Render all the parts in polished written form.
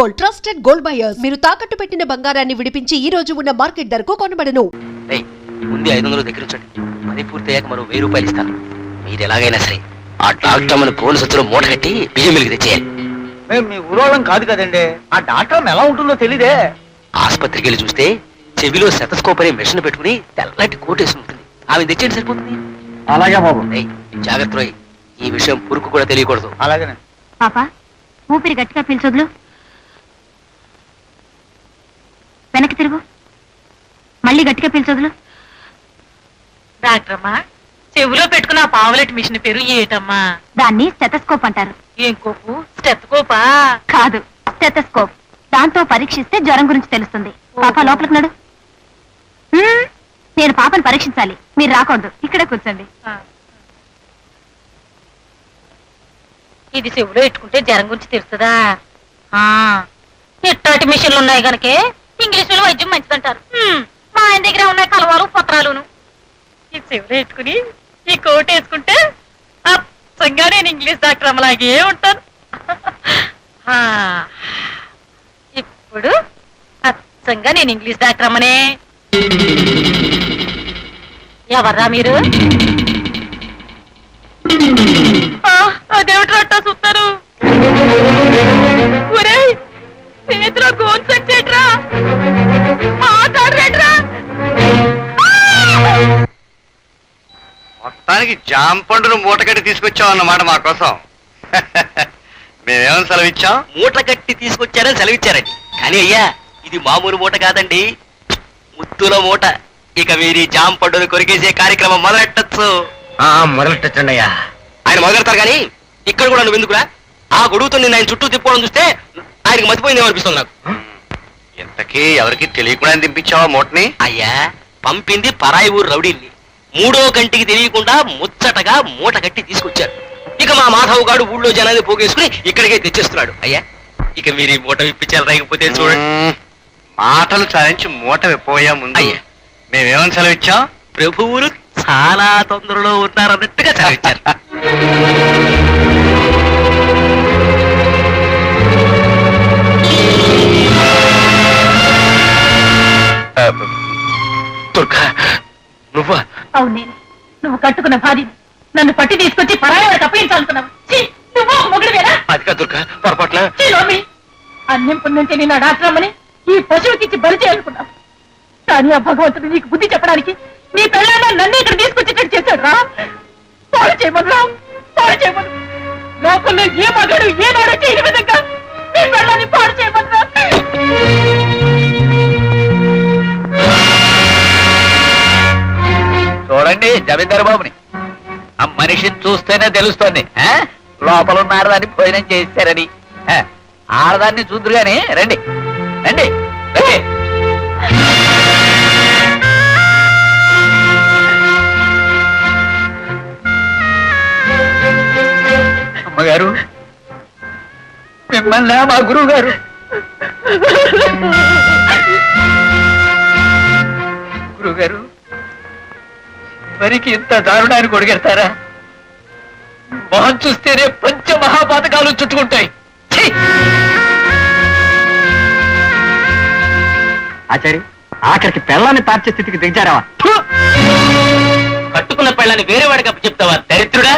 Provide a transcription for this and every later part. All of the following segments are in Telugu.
Gold, trusted gold buyers. మీరు తాకట్టు పెట్టిన బంగారాన్ని విడిపించి ఈ రోజు ఉన్న మార్కెట్ ధరకు కొనబడను. ముందు 500 దగ్గర ఉంచండి. పని పూర్తయ్యాక మరో 1000 రూపాయలు ఇస్తాను. మీరు ఎలాగైనా సరే ఆ డాక్టర్ మన పోలీసు సత్తులో మూట కట్టి బియ్యం మిలికి తెచ్చేయాలి. మేము మీ ఊరోళ్ళం కాదు కదండి. ఆ డాక్టర్ ఎలా ఉంటుందో తెలీదే. ఆసుపత్రికి వెళ్ళి చూస్తే చెవిలో సెటస్కోప్ అనే మెషిన్ పెట్టుకుని తెల్లటి కోటేసి ఉంటుంది. ఆమె తెచ్చేయండి సరిపోతుంది. అలాగే బాబు. జాగ్రత్త రోయ్, ఈ విషయం పురుకు కూడా తెలియకూడదు. అలాగేనే. పాపా, ఊపిరి గట్టిగా పీల్చొద్దు. వెనక్కి తిరుగు. మళ్ళీ గట్టిగా పీల్చొద్దు. డాక్టర్ అమ్మా, చెవిలో పెట్టుకున్న పావులెట్ మిషన్ పేరు ఏటమ్మా? దాన్ని స్టెతస్కోప్ అంటారు. ఏం కోపు? స్టెత్కోపా? కాదు, స్టెతస్కోప్. దాంతో పరీక్షిస్తే జ్వరం గురించి తెలుస్తుంది. పాప లోపలికి నడు. నేను పాపను పరీక్షించాలి, మీరు రాకూడదు. ఇక్కడే కూర్చోండి. ఇది చెవిలో పెట్టుకుంటే జ్వరం గురించి తెలుస్తుందా? ఎట్టాటి మిషన్లు ఉన్నాయి కనుకే ఇంగ్లీష్ లో వైద్యం మంచిదంటారు. మా ఆయన దగ్గర ఉన్నాయి కలవాలు పత్రాలును. ఈ చెవిలో పెట్టుకుని ఈ కోట్ వేసుకుంటే అచ్చంగా నేను ఇంగ్లీష్ డాక్టర్ అమ్మలాగే ఉంటాను. ఇప్పుడు అచ్చంగా నేను ఇంగ్లీష్ డాక్టర్ అమ్మనే. ఎవర్రా మీరు? అదేమిటి అట్టా చూస్తారు? చేతిలో గోన్ సచ్చేట్రా, మాట్లాడరేట్రా. మొత్తానికి జామ పండును మూటగట్టి తీసుకొచ్చావు అన్నమాట మా కోసం. మేమేమని సెలవిచ్చాం? మూట కట్టి తీసుకొచ్చారని సెలవిచ్చారండి. కానీ అయ్యా, ఇది మామూలు మూట కాదండి, ముత్తుల మూట. ఇక మీరు జామ పండును కొరికేసే కార్యక్రమం మొదలెట్టచ్చు. మొదలెట్టండి అయ్యా. ఆయన మొదలెడతారు కానీ ఇక్కడ కూడా నువ్వు ఎందుకురా? ఆ గొడుగుతో నేను ఆయన చుట్టూ తిప్పుకోవడం చూస్తే ఆయనకి మతిపోయిందేమో అనిపిస్తుంది నాకు. ఇంతకీ ఎవరికి తెలియకుండా దింపించావా మూటని? అయ్యా, పంపింది పరాయి ఊరు రౌడీల్ని. 3వ కంటికి తెలియకుండా ముచ్చటగా మూట కట్టి తీసుకొచ్చారు. ఇక మా మాధవ్ గాడు ఊళ్ళో జనాన్ని పోగేసుకుని ఇక్కడికే తెచ్చేస్తున్నాడు. అయ్యా, ఇక మీరు ఈ మూట విప్పించాలి, రాకపోతే చూడండి. మాటలు సాధించి మూట విప్పబోయే ముందు అయ్యా, మేమేమని సెలవిచ్చాం? ప్రభువులు చాలా తొందరలో ఉన్నారన్నట్టుగా సెలవిచ్చారు. దుర్గా, నువ్వా? అవును, నేను. నువ్వు కట్టుకున్న భార్య నన్ను పట్టి తీసుకొచ్చి పరాయాలకు అప్పగించాలనుకున్నావు. నువ్వు మొగుడువేనా? అదిగా దుర్గా, పొరపాట్ల. అన్యం పుణ్యం తెలియని డాక్టరమ్మని ఈ పశువుకి ఇచ్చి బలి చేయాలనుకున్నావు. కానీ ఆ భగవంతుడు నీకు బుద్ధి చెప్పడానికి నీ పెళ్ళాన్న నన్ను ఇక్కడ తీసుకొచ్చేటట్టు చేశాడు రా. పాడు చేయమను రా, పాడు చేయమను. లోకంలో ఏ మగాడు ఏనాడో చేయని విధంగా నీ పెళ్ళాన్ని పాడు చేయమను రా. చూడండి జమీందారు బాబుని, ఆ మనిషిని చూస్తేనే తెలుస్తోంది లోపల ఉన్న ఆడదాన్ని భోజనం చేశారని. ఆడదాన్ని చూద్దరు గాని రండి రండి రండి. అమ్మగారు, మిమ్మల్ని మా గురువు గారు. గురువు గారు, మరికి ఇంత దారుణాన్ని కొడిగెడతారా? మొహం చూస్తేనే పంచమహాపాతకాలు చుట్టుకుంటాయి. ఆచారి, ఆఖరికి పెళ్ళాన్ని తార్చే స్థితికి దిగజారావా? కట్టుకున్న పెళ్ళాన్ని వేరే వాడికి అప్పు చెప్తావా దరిద్రుడా?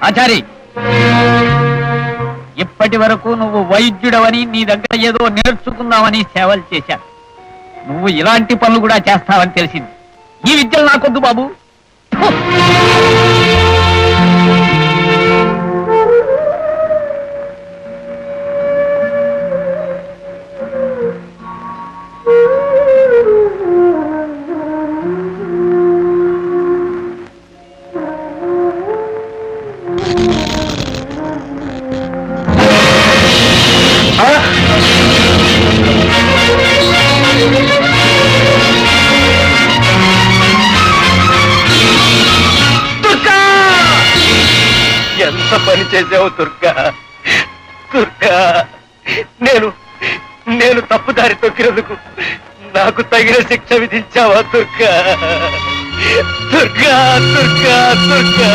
ఆచారి, ఇప్పటి వరకు నువ్వు వైద్యుడవని నీ దగ్గర ఏదో నేర్చుకుందామని సేవలు చేశాను. నువ్వు ఇలాంటి పనులు కూడా చేస్తావని తెలిసింది. ఈ విద్యలు నాకొద్దు బాబు. ఎంత పని చేసావు దుర్గా, దుర్గా. నేను తప్పుదారి తొక్కినందుకు నాకు తగిన శిక్ష విధించావా దుర్గా? దుర్గా దుర్గా దుర్గా.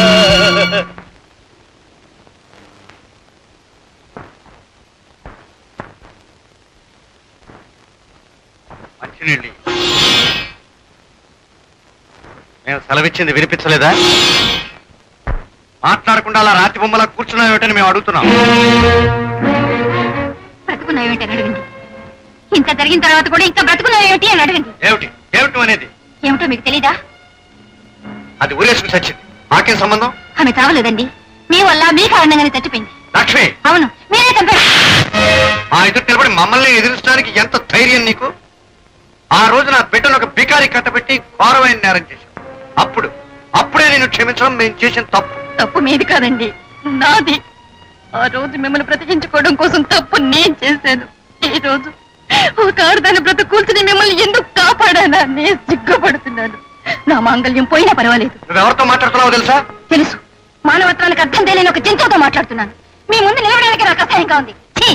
మంచినీళ్ళు మేము సెలవిచ్చింది వినిపించలేదా? మాట్లాడకుండా అలా రాతి బొమ్మలా కూర్చున్నావేటని మేము అడుగుతున్నాం. బ్రతుకున్నావేంటి అని అడగండి. ఇంత జరిగిన తర్వాత కూడా ఇంకా బ్రతుకున్నావేమిటి అని అడగండి. ఏమిటి ఏమిటి అనేది? ఏమిటో మీకు తెలీదా? అది ఊరేసుకు చచ్చింది, మాకేం సంబంధం? ఆమె చావలేదండి, మీ వల్ల మీ కారణంగానే చచ్చిపోయింది. లక్ష్మి, అవును, మీరే చంపారు. మా ఎదురు నిలబడి మమ్మల్ని ఎదిరించడానికి ఎంత ధైర్యం నీకు? ఆ రోజు నా బిడ్డను ఒక బికారి కట్టబెట్టి ఘోరమైన నేరం చేశాం. అప్పుడే నేను క్షమించడం మేము చేసిన తప్పు. తప్పు మీది కాదండి, నాది. ఆ రోజు మిమ్మల్ని బ్రతికించుకోవడం కోసం తప్పు నేను చేశాను. ఈ రోజు ఒక ఆడదాని బ్రతుకూల్చుని మిమ్మల్ని ఎందుకు కాపాడానా నేను సిగ్గుపడుతున్నాను. నా మాంగళ్యం పోయినా పర్వాలేదు. నువ్వెవరితో మాట్లాడుతున్నావో తెలుసా? తెలుసు, మానవత్వానికి అర్థం తెలియని ఒక జంతువుతో మాట్లాడుతున్నాను. మీ ముందు నిలవడానికి నాకు అసహ్యంగా ఉంది. ఛీ!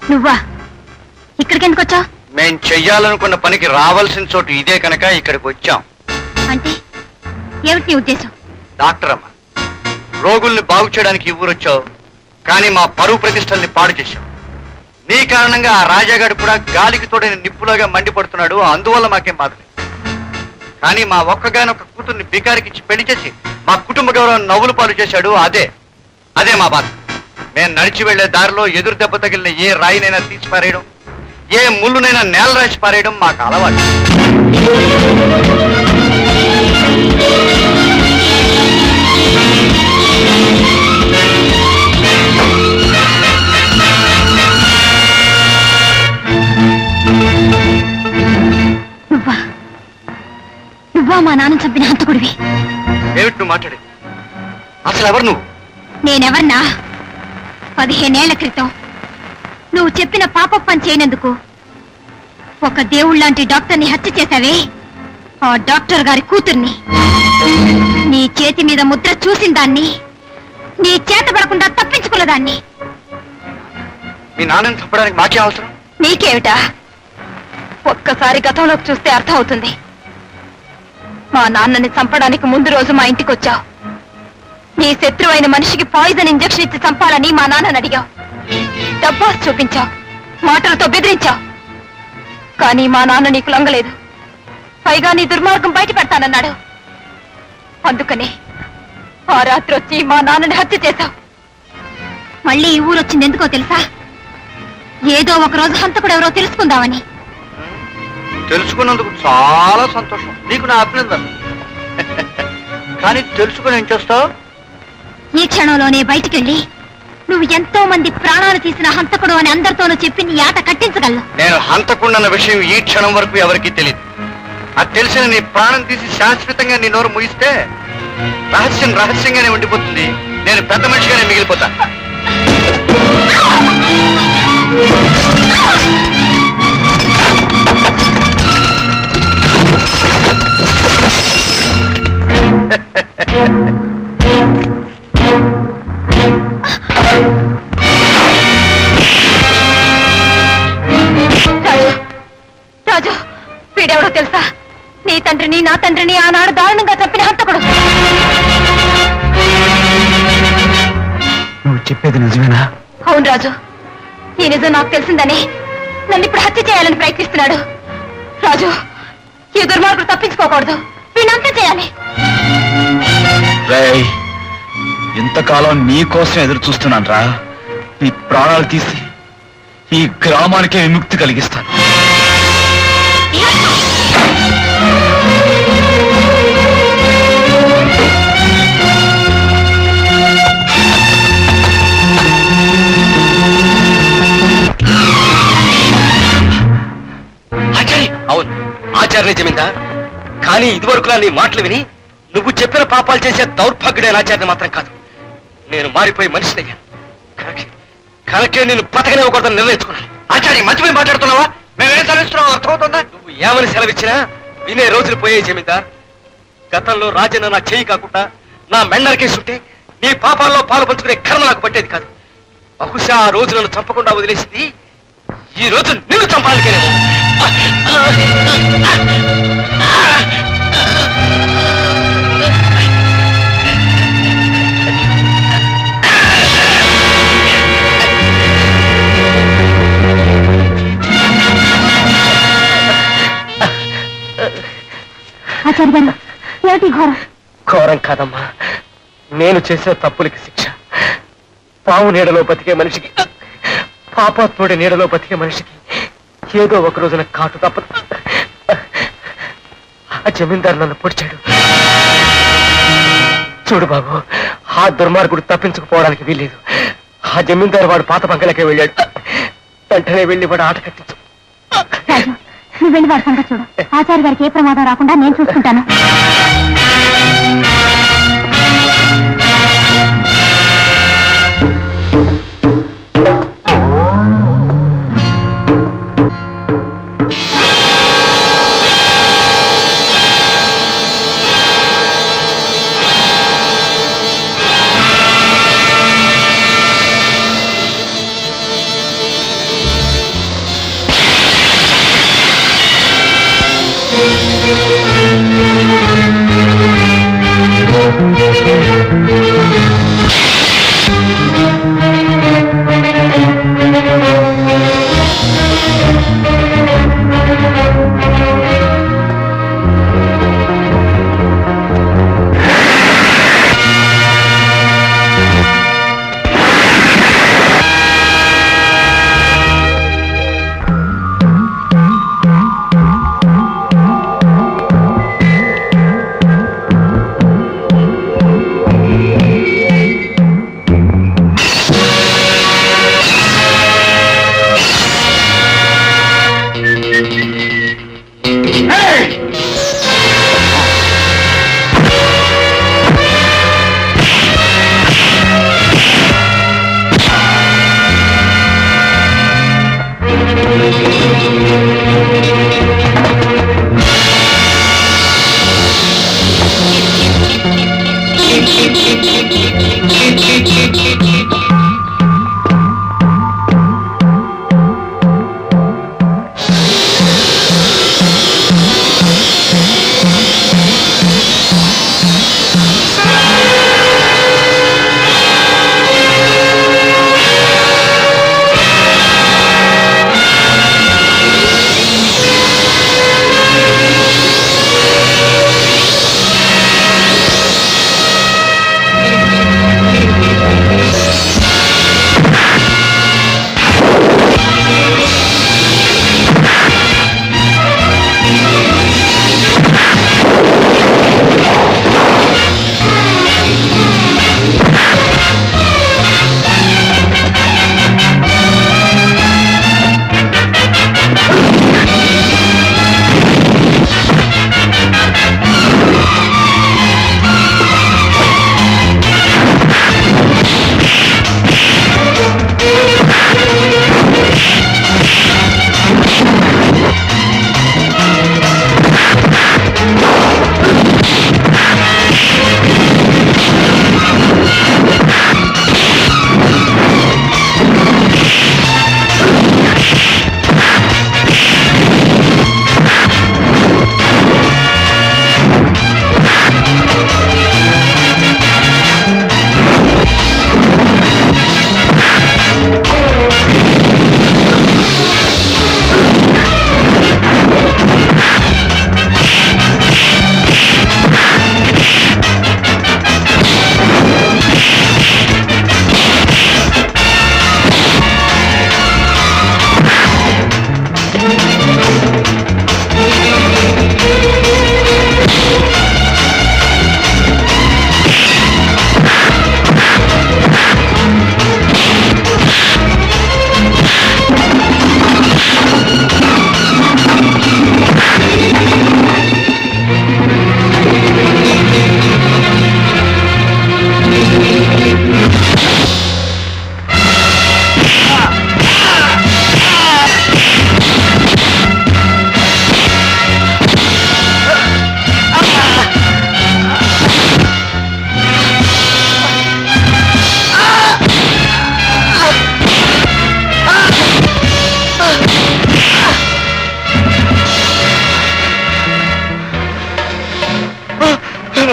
నువ్వా? ఇక్కడికి ఎందుకు వచ్చావు? మేం చెయ్యాలనుకున్న పనికి రావాల్సిన చోటు ఇదే కనుక ఇక్కడికి వచ్చాం. అంటే ఏమిటి నీ ఉద్దేశం? డాక్టర్ అమ్మ, రోగుల్ని బాగు చేయడానికి ఈ ఊరొచ్చావు, కానీ మా పరువు ప్రతిష్టల్ని పాడు చేశావు. నీ కారణంగా ఆ రాజాగాడు కూడా గాలికి తోడైన నిప్పులాగా మండిపడుతున్నాడు. అందువల్ల మాకేం బాధ లేదు. కానీ మా ఒక్కగానొక్క కూతుర్ని బికారికిచ్చి పెళ్లి చేసి మా కుటుంబ గౌరవం నవ్వులు పాలు చేశాడు. అదే మా బాధ. మేము నడిచి వెళ్లే దారిలో ఎదురు దెబ్బ తగిలిన ఏ రాయినైనా తీసి పారేయడం, ఏ ముళ్ళునైనా నేల రాసి పారేయడం మాకు అలవాటు. నువ్వా మా నాన్న చంపిన హంతకుడివి? ఏమిటి నువ్వు మాట్లాడేది? అసలు ఎవరు నువ్వు? నేనెవర్నా? 15 ఏళ్ల క్రితం నువ్వు చెప్పిన పాప పని చేయనందుకు ఒక దేవుళ్ళంటి డాక్టర్ని హత్య చేశావే, ఆ డాక్టర్ గారి కూతుర్ని. నీ చేతి మీద ముద్ర చూసిన దాన్ని, నీ చేత పడకుండా తప్పించుకున్న దాన్ని. మీ నాన్నని చంపడానికి మాకే అవసరం? నీకేమిటా? ఒక్కసారి గతంలోకి చూస్తే అర్థం అవుతుంది. మా నాన్నని చంపడానికి ముందు రోజు మా ఇంటికి వచ్చావు. నీ శత్రువైన మనిషికి పాయిజన్ ఇంజెక్షన్ ఇచ్చి చంపాలని మా నాన్నని అడిగావు. డబ్బాస్ చూపించావు, మాటలతో బెదిరించావు. కానీ మా నాన్న నీకు లొంగలేదు. పైగా నీ దుర్మార్గం బయట పెడతానన్నాడు. అందుకనే ఆ రాత్రి వచ్చి మా నాన్నని హత్య చేశావు. మళ్ళీ ఈ ఊరు వచ్చింది ఎందుకో తెలుసా? ఏదో ఒక రోజు హంతకుడు ఎవరో తెలుసుకుందామని. తెలుసుకున్నందుకు చాలా సంతోషం. నీకు నా అభినందన. కానీ తెలుసుకుని ఏం చేస్తావు? ఈ క్షణంలోనే బయటికెళ్ళి నువ్వు ఎంతో మంది ప్రాణాలు తీసిన హంతకుడు అని అందరితోనూ చెప్పి నీ ఆట కట్టించగలను. నేను హంతకుండన్న విషయం ఈ క్షణం వరకు ఎవరికీ తెలియదు. అది తెలిసిన నీ ప్రాణం తీసి శాశ్వతంగా నీ నోరు ముగిస్తే రహస్యం రహస్యంగానే ఉండిపోతుంది. నేను పెద్ద మనిషిగానే మిగిలిపోతా. రాజు, వీడెవడో తెలుసా? నీ తండ్రిని నా తండ్రిని ఆనాడు దారుణంగా చంపిన హంతకుడు. నువ్వు చెప్పేది నిజమేనా? అవును రాజు, ఈ నిజం నాకు తెలిసిందని నన్ను ఇప్పుడు హత్య చేయాలని ప్రయత్నిస్తున్నాడు. రాజు, ఈ దుర్మార్గుడు తప్పించుకోకూడదు. వీణంతా చేయాలి. ఇంతకాలం నీ కోసం ఎదురు చూస్తున్నాను రా. నీ ప్రాణాలు తీసి ఈ గ్రామానికే విముక్తి కలిగిస్తాను. అవును, ఆచార్య జమీందార్. కానీ ఇదివరకు నీ మాటలు విని నువ్వు చెప్పిన పాపాలు చేసే దౌర్భాగ్యుడైన ఆచార్య మాత్రం కాదు. నేను మారిపోయి మనిషినయ్యాను. కనుకే నేను బతకనివ్వకూడదని నిర్ణయించుకున్నాను. ఆచార్య మర్చిపోయి మాట్లాడుతున్నావా? మేమేం సెలవిస్తున్నావు అర్థమవుతుందా? నువ్వు ఏమని సెలవిచ్చినా వినే రోజులు పోయే జమీందార్. గతంలో రాజన్న నా చెయ్యి కాకుండా నా మెండరకేసుంటే నీ పాపాల్లో పాలు పంచుకునే కర్మ నాకు పట్టేది కాదు. బహుశా ఆ రోజు నన్ను చంపకుండా వదిలేసింది ఈ రోజు నిన్ను చంపాలకేనేమో. ఆచార్య గారు ఏమిటి ఘోరం? ఘోరం కాదమ్మా, నేను చేసే తప్పులకి శిక్ష. పావు నీడలో బతికే మనిషికి, పాపాత్ముడి నీడలో బతికే మనిషికి ఏదో ఒక రోజున కాటు తప్పదు. ఆ జమీందారు నన్ను పొడిచాడు. చూడు బాబు, ఆ దుర్మార్గుడు తప్పించుకుపోవడానికి వీల్లేదు. ఆ జమీందారు వాడు పాత బంకలకే వెళ్ళాడు. వెంటనే వెళ్ళి వాడు ఆట కట్టించు. రాజు, నువ్వు వెళ్ళి వాడి సంగతి చూడు. ఆచార్య గారికి ఏ ప్రమాదం రాకుండా నేను చూసుకుంటాను.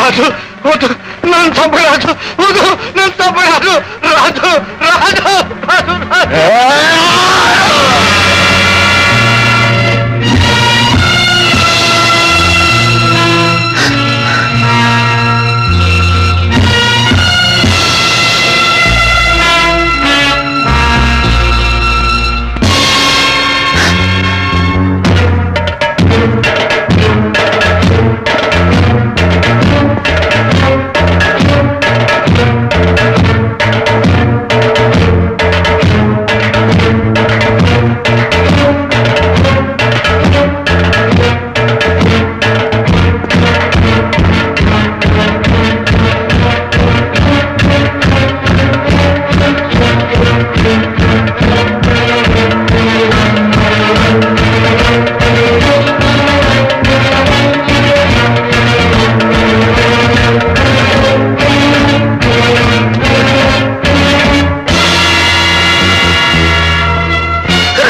రాజు వద్దు, నన్ను చంపరాజు, వద్దు, నన్ను చంపరాజు, రాజు రాజు రాజు రాజు.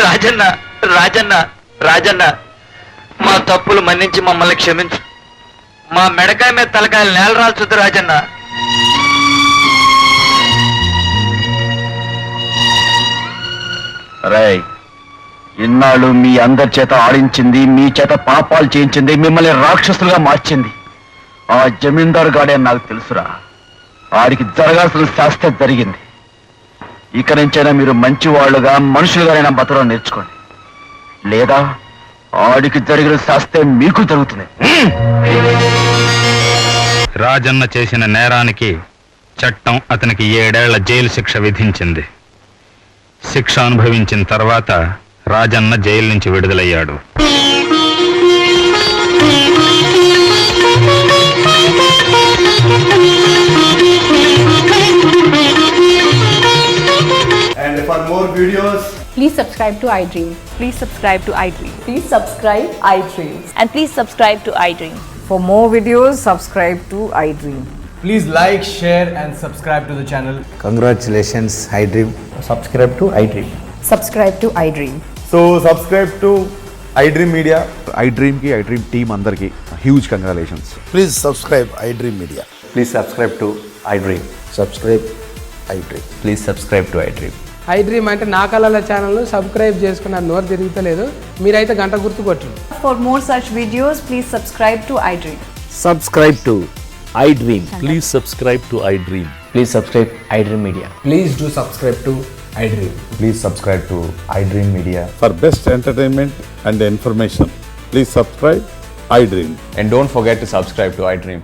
రాజన్న రాజన్న రాజన్న, మా తప్పులు మన్నించి మమ్మల్ని క్షమించు. మా మెడకాయ మీద తలకాయలు నేలరాల్చొద్దు రాజన్న. రాయ్, ఇన్నాళ్ళు మీ అందరి చేత ఆడించింది, మీ చేత పాపాలు చేయించింది, మిమ్మల్ని రాక్షసులుగా మార్చింది ఆ జమీందారు గాడే నాకు తెలుసురా. ఆడికి జరగాల్సిన శాస్త్ర జరిగింది. ఇక నుంచైనా మీరు మంచి వాళ్ళుగా మనుషులుగానైనా బతకడం నేర్చుకోండి, లేదా ఆడికి జరిగిన శాస్త్రే మీకు జరుగుతుంది. రాజన్న చేసిన నేరానికి చట్టం అతనికి 7 ఏళ్ల జైలు శిక్ష విధించింది. శిక్ష అనుభవించిన తర్వాత రాజన్న జైలు నుంచి విడుదలయ్యాడు. And for more videos, Please subscribe to iDream. Please subscribe to iDream. Please subscribe iDream. And please subscribe to iDream. For more videos, subscribe to iDream. please like, share and subscribe to the channel. Congratulations, iDream. Subscribe to iDream. Subscribe to iDream. So subscribe to iDream Media. iDream ki iDream team andarki huge congratulations. Please subscribe iDream Media. Please subscribe to iDream. Subscribe iDream. Please subscribe to iDream. iDream అంటే నా కళల ఛానల్ను సబ్స్క్రైబ్ చేసుకున్న నోరు తిరుగుతలేదు, మీరైతే గంట గుర్తు కొట్టండి. For more such videos, please subscribe to iDream. Subscribe to iDream. Please subscribe to iDream. Please subscribe iDream Media. Please do subscribe to iDream. Please subscribe to iDream Media. For best entertainment and information, please subscribe iDream. And don't forget to subscribe to iDream.